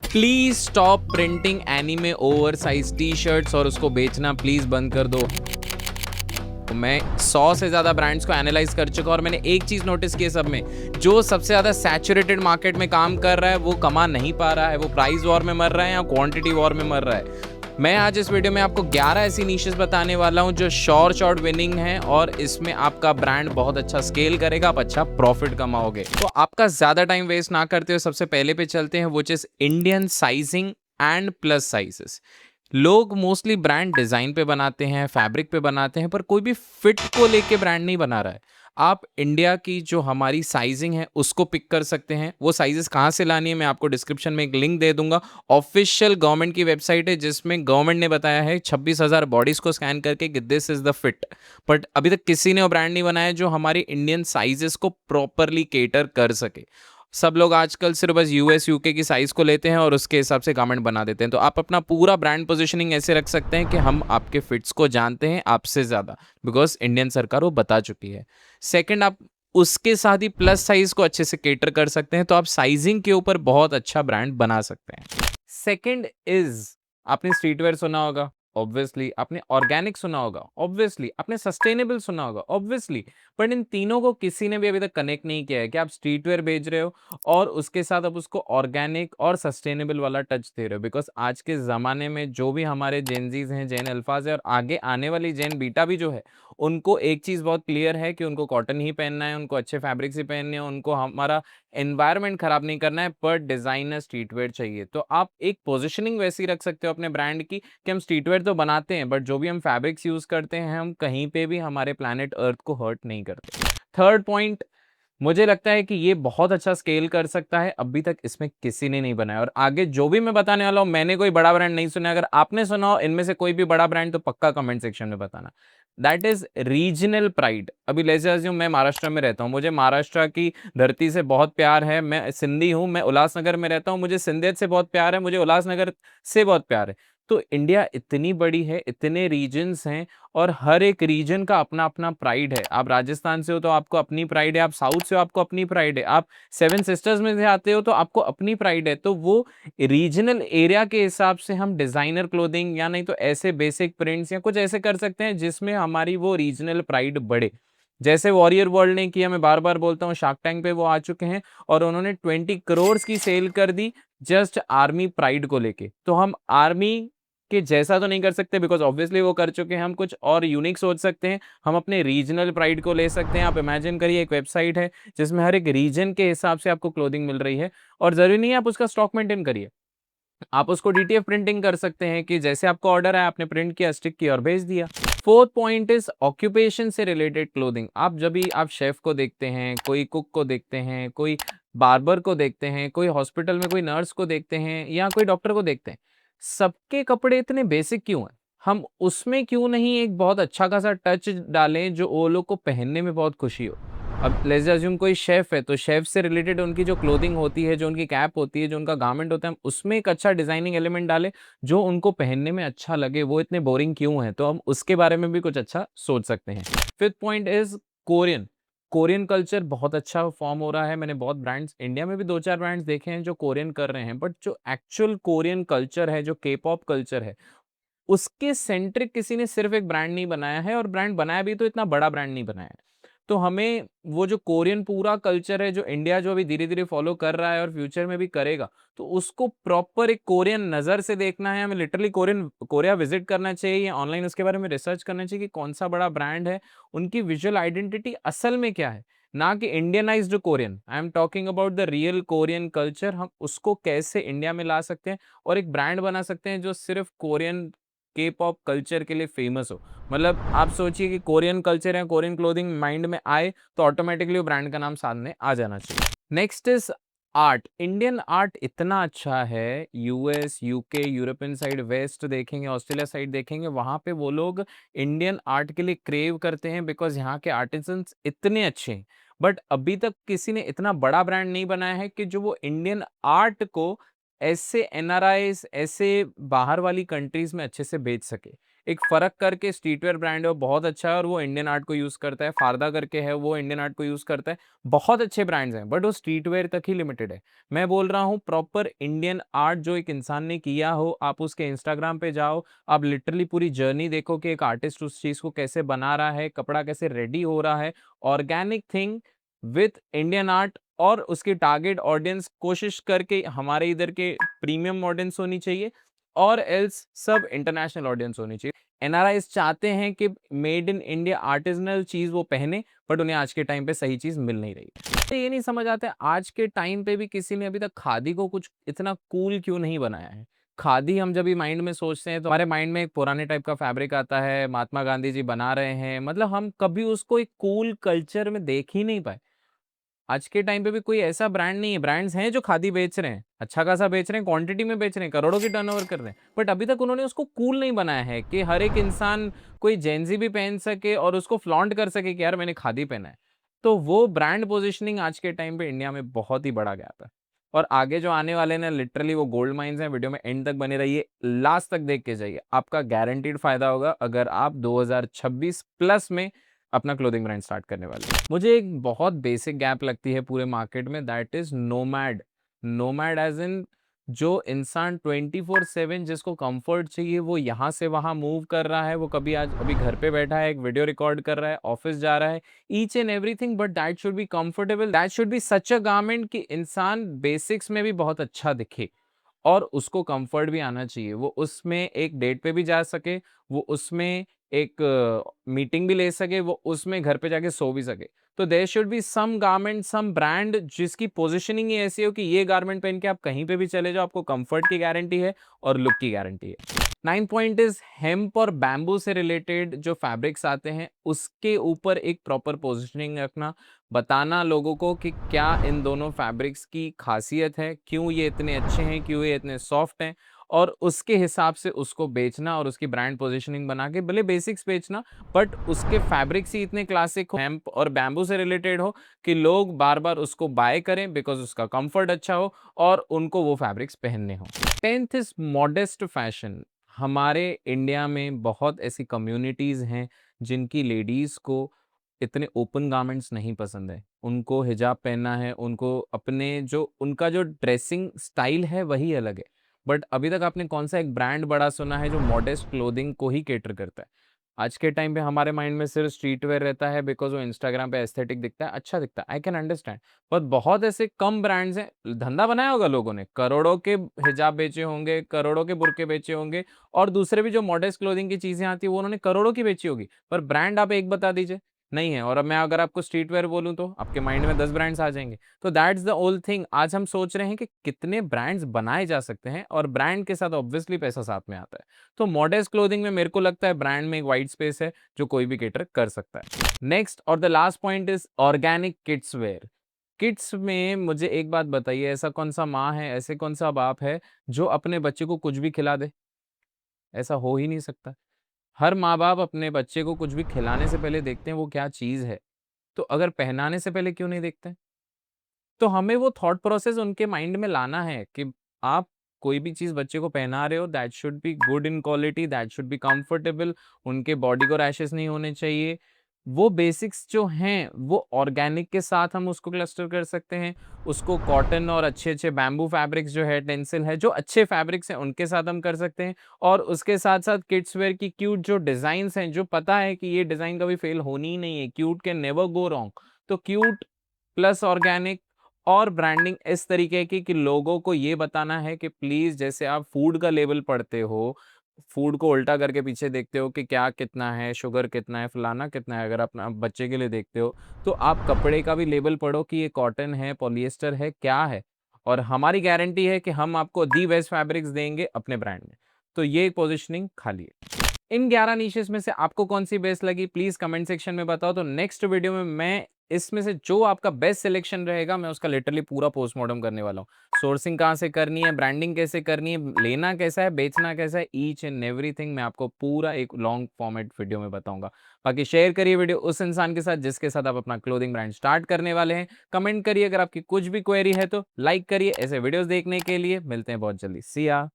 Please stop printing anime over size T shirts और उसको बेचना प्लीज बंद कर दो। मैं 100 से ज्यादा ब्रांड्स को एनालाइज कर चुका और मैंने एक चीज नोटिस की है सब में, जो सबसे ज्यादा सैचुरेटेड मार्केट में काम कर रहा है वो कमा नहीं पा रहा है, वो प्राइस वॉर में मर रहा है या क्वांटिटी वॉर में मर रहा है। मैं आज इस वीडियो में आपको 11 ऐसी नीशेस बताने वाला हूं जो शॉर्ट विनिंग है और इसमें आपका ब्रांड बहुत अच्छा स्केल करेगा, आप अच्छा प्रॉफिट कमाओगे। तो आपका ज्यादा टाइम वेस्ट ना करते हुए सबसे पहले पे चलते हैं, which is Indian sizing and plus sizes. लोग मोस्टली ब्रांड डिजाइन पे बनाते हैं, फैब्रिक पे बनाते हैं, पर कोई भी फिट को लेके ब्रांड नहीं बना रहा है। आप इंडिया की जो हमारी साइजिंग है उसको पिक कर सकते हैं। वो साइजेस कहाँ से लानी है मैं आपको डिस्क्रिप्शन में एक लिंक दे दूंगा। ऑफिशियल गवर्नमेंट की वेबसाइट है जिसमें गवर्नमेंट ने बताया है 26,000 बॉडीज को स्कैन करके कि this is the fit. But अभी तक किसी ने वो ब्रांड नहीं बनाया जो हमारी इंडियन साइजेस को प्रॉपरली केटर कर सके। सब लोग आजकल सिर्फ बस यूएस यूके की साइज को लेते हैं और उसके हिसाब से गारमेंट बना देते हैं। तो आप अपना पूरा ब्रांड पोजीशनिंग ऐसे रख सकते हैं कि हम आपके फिट्स को जानते हैं आपसे ज्यादा, बिकॉज इंडियन सरकार वो बता चुकी है। सेकंड, आप उसके साथ ही प्लस साइज को अच्छे से केटर कर सकते हैं, तो आप साइजिंग के ऊपर बहुत अच्छा ब्रांड बना सकते हैं। सेकंड इज, आपने स्ट्रीटवेयर सुना होगा, ऑब्वियसली आपने ऑर्गेनिक सुना होगा, ऑब्वियसली आपने सस्टेनेबल सुना होगा, ऑब्वियसली। बट इन तीनों को किसी ने भी अभी तक कनेक्ट नहीं किया है कि आप स्ट्रीटवेयर बेच रहे हो और उसके साथ आप उसको ऑर्गेनिक और सस्टेनेबल वाला टच दे रहे हो। बिकॉज आज के ज़माने में जो भी हमारे जेनजीज हैं, जेन अल्फाज है और आगे आने वाली जेन बीटा भी जो है, उनको एक चीज़ बहुत क्लियर है कि उनको कॉटन ही पहनना है, उनको अच्छे फैब्रिक्स ही पहनने हैं, उनको हमारा एनवायरनमेंट खराब नहीं करना है, पर डिजाइनर स्ट्रीटवेयर चाहिए। तो आप एक पोजिशनिंग वैसी रख सकते हो अपने ब्रांड की कि हम स्ट्रीटवेयर तो बनाते हैं बट जो भी हम फैब्रिक्स यूज करते हैं हम कहीं पे भी हमारे प्लैनेट अर्थ को हर्ट नहीं करते। थर्ड पॉइंट, मुझे लगता है कि ये बहुत अच्छा स्केल कर सकता है, अभी तक इसमें किसी ने नहीं बनाया। और आगे जो भी मैं बताने वाला हूं, मैंने कोई बड़ा ब्रांड नहीं सुना। अगर आपने सुना हो इनमें से कोई भी बड़ा ब्रांड तो पक्का कमेंट सेक्शन में बताना। That is regional pride. अभी लेट्स अज्यूम मैं महाराष्ट्र में रहता हूँ, मुझे महाराष्ट्र की धरती से बहुत प्यार है, मैं सिंधी हूँ, मैं उल्लासनगर में रहता हूँ, मुझे सिंधियत से बहुत प्यार है, मुझे उल्लासनगर से बहुत प्यार है। तो इंडिया इतनी बड़ी है, इतने रीजन्स हैं और हर एक रीजन का अपना अपना प्राइड है। आप राजस्थान से हो तो आपको अपनी प्राइड है, आप साउथ से हो आपको अपनी प्राइड है, आप सेवन सिस्टर्स में से आते हो तो आपको अपनी प्राइड है। तो वो रीजनल एरिया के हिसाब से हम डिजाइनर क्लोथिंग या नहीं तो ऐसे बेसिक प्रिंट्स या कुछ ऐसे कर सकते हैं जिसमें हमारी वो रीजनल प्राइड बढ़े। जैसे वॉरियर वर्ल्ड ने किया, मैं बार बार बोलता हूँ, शार्क टैंक पे वो आ चुके हैं और उन्होंने 20 करोड़ की सेल कर दी जस्ट आर्मी प्राइड को लेके। तो हम आर्मी कि जैसा तो नहीं कर सकते बिकॉज ऑब्वियसली वो कर चुके हैं, हम कुछ और यूनिक सोच सकते हैं, हम अपने रीजनल प्राइड को ले सकते हैं। आप इमेजिन करिए एक वेबसाइट है जिसमें हर एक रीजन के हिसाब से आपको क्लोथिंग मिल रही है और जरूरी नहीं है आप उसका स्टॉक मेंटेन करिए, आप उसको डीटीएफ प्रिंटिंग कर सकते हैं कि जैसे आपको ऑर्डर है आपने प्रिंट किया, स्टिक किया और भेज दिया। फोर्थ पॉइंट इज ऑक्यूपेशन से रिलेटेड क्लोथिंग। आप जब भी आप शेफ को देखते हैं, कोई कुक को देखते हैं, कोई बार्बर को देखते हैं, कोई हॉस्पिटल में कोई नर्स को देखते हैं या कोई डॉक्टर को देखते हैं, सबके कपड़े इतने बेसिक क्यों हैं? हम उसमें क्यों नहीं एक बहुत अच्छा खासा टच डालें जो वो लोग को पहनने में बहुत खुशी हो। अब लेट्स अज्यूम कोई शेफ है तो शेफ से रिलेटेड उनकी जो क्लोथिंग होती है, जो उनकी कैप होती है, जो उनका गारमेंट होता है, हम उसमें एक अच्छा डिजाइनिंग एलिमेंट डालें जो उनको पहनने में अच्छा लगे। वो इतने बोरिंग क्यों है? तो हम उसके बारे में भी कुछ अच्छा सोच सकते हैं। Fifth point is Korean. Korean culture बहुत अच्छा फॉर्म हो रहा है। मैंने बहुत ब्रांड्स इंडिया में भी दो चार ब्रांड्स देखे हैं जो कोरियन कर रहे हैं, बट जो एक्चुअल कोरियन कल्चर है, जो के पॉप कल्चर है, उसके सेंट्रिक किसी ने सिर्फ एक ब्रांड नहीं बनाया है और ब्रांड बनाया भी तो इतना बड़ा ब्रांड नहीं बनाया है। तो हमें वो जो कोरियन पूरा कल्चर है जो इंडिया जो अभी धीरे धीरे फॉलो कर रहा है और फ्यूचर में भी करेगा, तो उसको प्रॉपर एक कोरियन नजर से देखना है। हमें लिटरली कोरिया विजिट करना चाहिए या ऑनलाइन उसके बारे में रिसर्च करना चाहिए कि कौन सा बड़ा ब्रांड है, उनकी विजुअल आइडेंटिटी असल में क्या है, ना कि Indianised Korean. I am talking about the real Korean culture. हम उसको कैसे इंडिया में ला सकते हैं और एक ब्रांड बना सकते हैं जो सिर्फ कोरियन के पॉप कल्चर के लिए फेमस हो। मतलब आप सोचिए कि कोरियन कल्चर या कोरियन क्लोथिंग माइंड में आए तो ऑटोमेटिकली वो ब्रांड का नाम सामने आ जाना चाहिए। Next is art. Indian art इतना अच्छा है, US UK European side, west देखेंगे, ऑस्ट्रेलिया साइड देखेंगे, वहां पे वो लोग इंडियन आर्ट के लिए क्रेव करते हैं बिकॉज यहाँ के आर्टिजन्स इतने अच्छे हैं। बट अभी तक किसी ने इतना बड़ा ब्रांड नहीं बनाया है कि जो वो इंडियन आर्ट को ऐसे एनआरआईज, ऐसे बाहर वाली कंट्रीज में अच्छे से बेच सके। एक फ़र्क करके स्ट्रीटवेयर ब्रांड है, वो बहुत अच्छा है और वो इंडियन आर्ट को यूज़ करता है। फारदा करके है, वो इंडियन आर्ट को यूज़ करता है। बहुत अच्छे ब्रांड्स हैं, बट वो स्ट्रीटवेयर तक ही लिमिटेड है। मैं बोल रहा हूँ प्रॉपर इंडियन आर्ट जो एक इंसान ने किया हो, आप उसके इंस्टाग्राम पे जाओ, आप लिटरली पूरी जर्नी देखो कि एक आर्टिस्ट उस चीज़ को कैसे बना रहा है, कपड़ा कैसे रेडी हो रहा है। Organic thing with Indian art और उसकी टारगेट ऑडियंस कोशिश करके हमारे इधर के प्रीमियम ऑडियंस होनी चाहिए और एल्स सब इंटरनेशनल ऑडियंस होनी चाहिए। एनआरआईज चाहते हैं कि मेड इन इंडिया आर्टिजनल चीज वो पहने, बट उन्हें आज के टाइम पे सही चीज मिल नहीं रही। तो ये नहीं समझ आता है आज के टाइम पे भी किसी ने अभी तक खादी को कुछ इतना कूल क्यों नहीं बनाया है। खादी हम जब भी माइंड में सोचते हैं तो हमारे माइंड में एक पुराने टाइप का फैब्रिक आता है, महात्मा गांधी जी बना रहे हैं, मतलब हम कभी उसको एक कूल कल्चर में देख ही नहीं पाए। आज के टाइम पे भी कोई ऐसा ब्रांड नहीं है, ब्रांड्स हैं जो खादी बेच रहे हैं, अच्छा खासा बेच रहे हैं, क्वांटिटी में बेच रहे हैं, करोड़ों की टर्नओवर कर रहे हैं, बट अभी तक उन्होंने उसको कूल नहीं बनाया है कि हर एक इंसान कोई जेंजी भी पहन सके और उसको फ्लॉन्ट कर सके कि यार मैंने खादी पहना है। तो वो ब्रांड पोजिशनिंग आज के टाइम पे इंडिया में बहुत ही बड़ा गैप है। और आगे जो आने वाले ना लिटरली वो गोल्ड माइंस हैं। वीडियो में एंड तक बने रहिए, लास्ट तक देख के जाइए, आपका गारंटीड फायदा होगा अगर आप 2026 प्लस में अपना क्लोथिंग ब्रांड स्टार्ट करने वाले हैं। मुझे एक बहुत बेसिक गैप लगती है पूरे मार्केट में, that is nomad. Nomad as in जो इंसान 24/7 जिसको कंफर्ट चाहिए वो यहाँ से वहाँ मूव कर रहा है, वो कभी आज अभी घर पे बैठा है, एक वीडियो रिकॉर्ड कर रहा है, ऑफिस जा रहा है, each and everything, but that should be comfortable, that should be such a garment कि इंसान बेसिक्स में भी बहुत अच्छा दिखे और उसको कंफर्ट भी आना चाहिए। वो उसमें एक डेट पे भी जा सके, वो उसमें एक मीटिंग भी ले सके, वो उसमें घर पे जाके सो भी सके। तो there should be some garment, some brand जिसकी पोजीशनिंग ही ऐसी हो कि ये गारमेंट पहन के आप कहीं पे भी चले जाओ, आपको कंफर्ट की गारंटी है और लुक की गारंटी है। 9th पॉइंट इज हेम्प और बैम्बू से रिलेटेड जो फैब्रिक्स आते हैं उसके ऊपर एक प्रॉपर पोजीशनिंग रखना, बताना लोगों को कि क्या इन दोनों फैब्रिक्स की खासियत है, क्यों ये इतने अच्छे हैं, क्यों ये इतने सॉफ्ट हैं, और उसके हिसाब से उसको बेचना और उसकी ब्रांड पोजीशनिंग बना के भले बेसिक्स बेचना, बट उसके फैब्रिक्स ही इतने क्लासिक हो, हेम्प और बैम्बू से रिलेटेड हो कि लोग बार बार उसको बाय करें बिकॉज उसका कंफर्ट अच्छा हो और उनको वो फैब्रिक्स पहनने हो। 10th is modest fashion. हमारे इंडिया में बहुत ऐसी कम्युनिटीज हैं जिनकी लेडीज को इतने ओपन गारमेंट्स नहीं पसंद है, उनको हिजाब पहनना है, उनको अपने जो उनका जो ड्रेसिंग स्टाइल है वही अलग है। बट अभी तक आपने कौन सा एक ब्रांड बड़ा सुना है जो मॉडेस्ट क्लोथिंग को ही कैटर करता है? आज के टाइम पे हमारे माइंड में सिर्फ स्ट्रीट वेयर रहता है बिकॉज वो इंस्टाग्राम पे एस्थेटिक दिखता है, अच्छा दिखता है, आई कैन अंडरस्टैंड। पर बहुत ऐसे कम ब्रांड्स हैं, धंधा बनाया होगा लोगों ने, करोड़ों के हिजाब बेचे होंगे, करोड़ों के बुर्के बेचे होंगे, और दूसरे भी जो मॉडेस्ट क्लोथिंग की चीजें आती है वो उन्होंने करोड़ों की बेची होगी, पर ब्रांड आप एक बता दीजिए, नहीं है। और अब मैं अगर आपको स्ट्रीट वेयर बोलूं तो आपके माइंड में 10 ब्रांड्स आ जाएंगे। तो दैट्स द ओल थिंग। आज हम सोच रहे हैं कि कितने ब्रांड्स बनाए जा सकते हैं और ब्रांड के साथ ऑब्वियसली पैसा साथ में आता है। तो मॉडेस्ट क्लोथिंग में मेरे को लगता है ब्रांड में एक वाइट स्पेस है जो कोई भी केटर कर सकता है। नेक्स्ट और the last point is organic kids where. Kids में मुझे एक बात बताइए, ऐसा कौन सा माँ है, ऐसे कौन सा बाप है जो अपने बच्चे को कुछ भी खिला दे? ऐसा हो ही नहीं सकता। हर माँ-बाप अपने बच्चे को कुछ भी खिलाने से पहले देखते हैं वो क्या चीज़ है। तो अगर पहनाने से पहले क्यों नहीं देखते? तो हमें वो थॉट प्रोसेस उनके माइंड में लाना है कि आप कोई भी चीज़ बच्चे को पहना रहे हो, that should be good in quality, that should be comfortable, उनके बॉडी को रैशेस नहीं होने चाहिए। वो बेसिक्स जो हैं वो ऑर्गेनिक के साथ हम उसको क्लस्टर कर सकते हैं। उसको कॉटन और अच्छे-अच्छे बैम्बू फैब्रिक्स जो है, टेंसिल है, जो अच्छे फैब्रिक्स हैं उनके साथ हम कर सकते हैं। और उसके साथ-साथ किड्स वेयर की क्यूट जो डिज़ाइन्स हैं, जो पता है कि ये डिज़ाइन कभी फेल होनी ही नहीं है, cute can never go wrong. तो क्यूट प्लस ऑर्गेनिक और ब्रांडिंग इस तरीके की कि लोगों को ये बताना है कि प्लीज, जैसे आप फूड का लेबल पढ़ते हो, फूड को उल्टा करके पीछे देखते हो कि क्या कितना है, शुगर कितना है, फलाना कितना है, अगर अपना बच्चे के लिए देखते हो तो आप कपड़े का भी लेबल पढ़ो कि ये कॉटन है, पॉलिएस्टर है, क्या है। और हमारी गारंटी है कि हम आपको दी बेस्ट फैब्रिक्स देंगे अपने ब्रांड में। तो ये पोजिशनिंग खाली है। इन 11 निशेस में से आपको कौन सी बेस्ट लगी प्लीज कमेंट सेक्शन में बताओ। तो नेक्स्ट वीडियो में मैं इसमें से जो आपका बेस्ट सिलेक्शन रहेगा मैं उसका लिटरली पूरा पोस्टमार्टम करने वाला हूँ। सोर्सिंग कहाँ से करनी है, ब्रांडिंग कैसे करनी है, लेना कैसा है, बेचना कैसा है, ईच एंड एवरीथिंग मैं आपको पूरा एक लॉन्ग फॉर्मेट वीडियो में बताऊंगा। बाकी शेयर करिए वीडियो उस इंसान के साथ जिसके साथ आप अपना क्लोथिंग ब्रांड स्टार्ट करने वाले हैं। कमेंट करिए, अगर आपकी कुछ भी क्वेरी है तो लाइक करिए। ऐसे वीडियोस देखने के लिए मिलते हैं बहुत जल्दी। सी या।